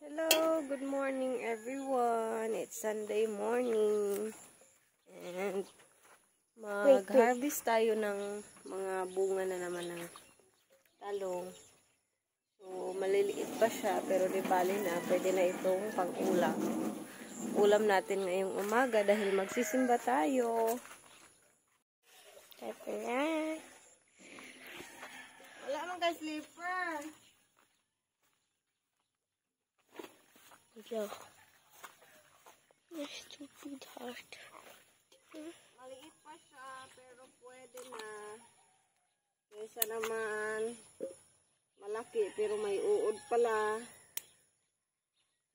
Hello, good morning everyone. It's Sunday morning. And mag-harvest tayo ng mga bunga na naman ng talong. So, maliliit pa siya pero di bali na. Pwede na itong pang-ulam. Ulam natin ngayong umaga dahil magsisimba tayo. Wala man guys, slipper. Yeah. Stupid heart. Maliit pa siya, pero pwede na. Kaysa naman, malaki, pero may uod pala.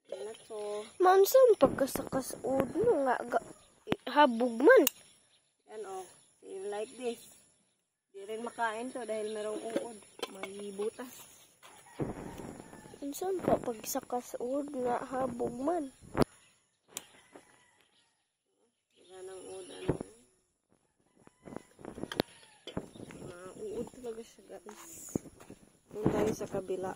Yan na to. Ma'am, saan pagkasakas udo nga habog man? Yan o. See, like this. Di rin makain to dahil merong uod. May butas. Saan pa pagsakas udo nga habog man? Yan ang uod. Uod talaga siya guys. Doon tayo sa kabila.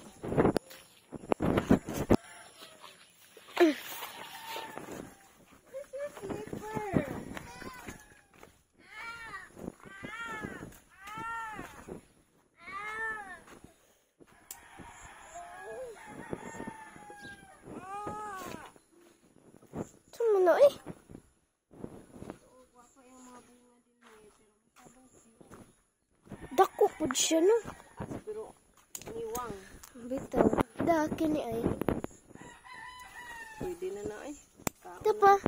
Ano eh? Dako po siya no? Pero niwang. Bitaw. Daki ni ay. Pwede na na eh. Ito pa.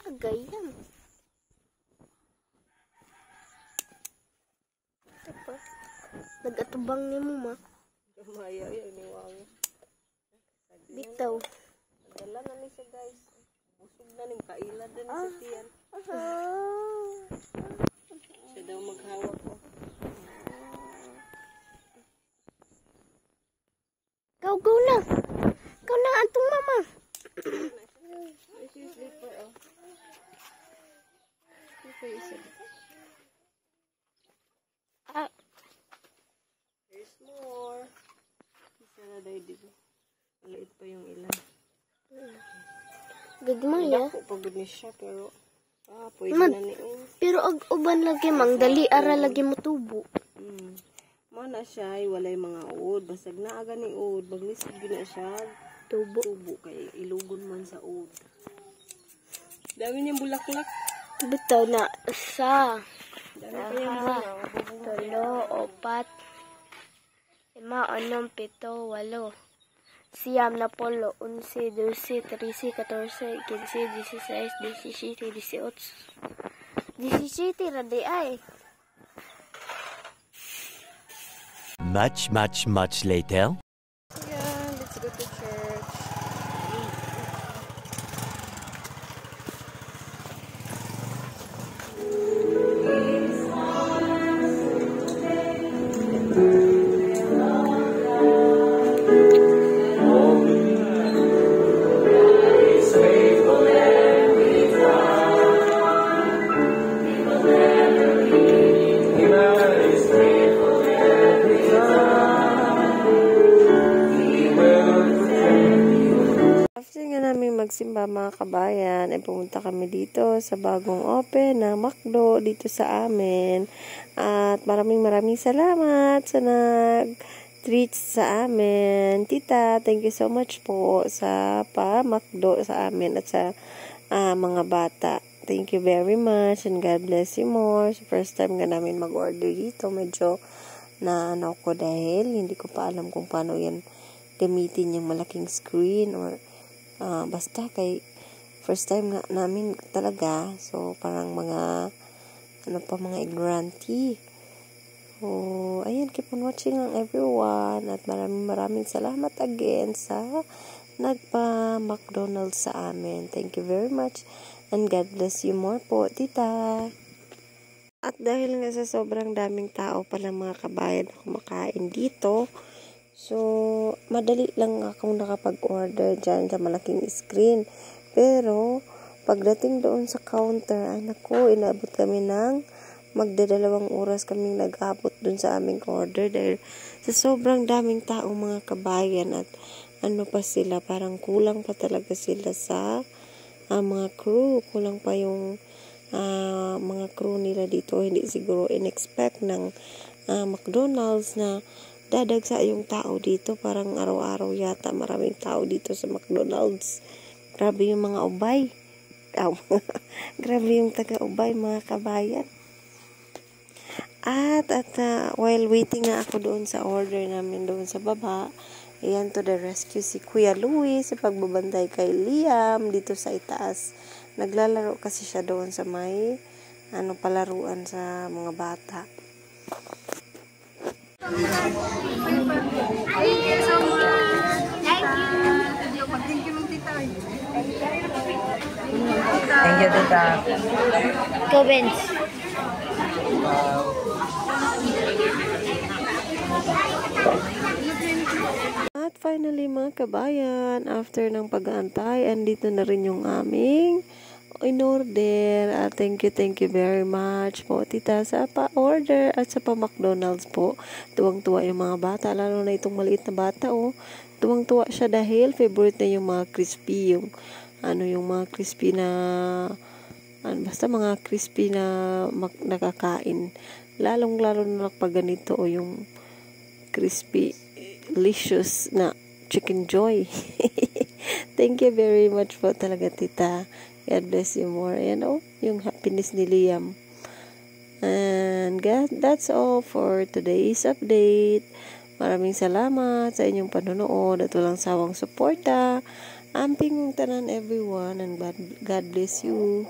Agayam. Ito pa. Nag-atubang ni mo ma. Kamaya yun, niwang. Bitaw. Dala na ni siya guys. Busog na ning kailad na ni sa tiyan. Siya daw maghawak ko. Go na. Go na atong mama. Ito yung slipper oh. Ito yung isa. There's more. Isa na dahil dito. Maliit pa yung ilan. Gagmaya. Dako pagod ni siya pero pwede na ni Pero ag uban lagi mang dali ara lagi mo tubo. Mana siya ay walay mga uod. Basag na aga ni uod. Maglisod gina siya. Tubo. Tubo kay ilugon man sa uod. Dami niyang bulaklak. Bitaw na sa. Dami pa yung bunga. Tulo, opat, 5, 6, 7, 8. Siyam na polo, 11, 12, 13, 14, 15, 16, 17, 18. 17 radi ay. Much later. Yeah, let's go to church. After nga namin magsimba mga kabayan, ay pumunta kami dito sa bagong open na McDo dito sa amin. At maraming salamat sa nag-treats sa amin. Tita, thank you so much po sa pa-McDo sa amin at sa mga bata. Thank you very much and God bless you more. So, first time nga namin mag-order dito. Medyo na ano ko dahil hindi ko pa alam kung paano yan gamitin yung malaking screen or basta kay first time nga namin talaga. So, parang mga mga ignorante. So, ayan, keep on watching ang everyone. At maraming salamat again sa nagpa-McDonald's sa amin. Thank you very much. And God bless you more po, tita. At dahil nga sa sobrang daming tao pala mga kabayan na kumakain dito, so, madali lang akong nakapag-order dyan sa malaking screen. Pero, pagdating doon sa counter, ay naku, inabot kami ng magdadalawang oras kaming nag-abot doon sa aming order dahil sa sobrang daming tao mga kabayan at ano pa sila, parang kulang pa talaga sila sa mga crew. Kulang pa yung mga crew nila dito. Hindi siguro in-expect ng McDonald's na dadagsa yung tao dito. Parang araw-araw yata maraming tao dito sa McDonald's. Grabe yung mga ubay. Grabe yung taga-ubay, mga kabayan. At while waiting nga ako doon sa order namin doon sa baba, ayan, to the rescue si Kuya Louie sa pagbabantay kay Liam dito sa itaas. Naglalaro kasi siya doon sa may palaruan sa mga bata. Thank you so much. Thank you. Thank you, tita. Go, Vince. At finally mga kabayan, after ng pag-aantay, andito na rin yung aming in-order. Thank you very much po, tita, sa pa-order at sa pa-McDonald's po. Tuwang-tuwa yung mga bata, lalo na itong maliit na bata, oh. Tuwang-tuwa siya dahil favorite na yung mga crispy, yung mga crispy na basta mga crispy na nakakain. Lalong-lalo na pag ganito, oh, yung crispy delicious na chicken joy. Thank you very much po talaga, tita. God bless you more. Ayan, oh, yung happiness ni Liam. And that's all for today's update. Maraming salamat sa inyong panonood at walang sawang suporta. Amping tanan everyone, and God bless you.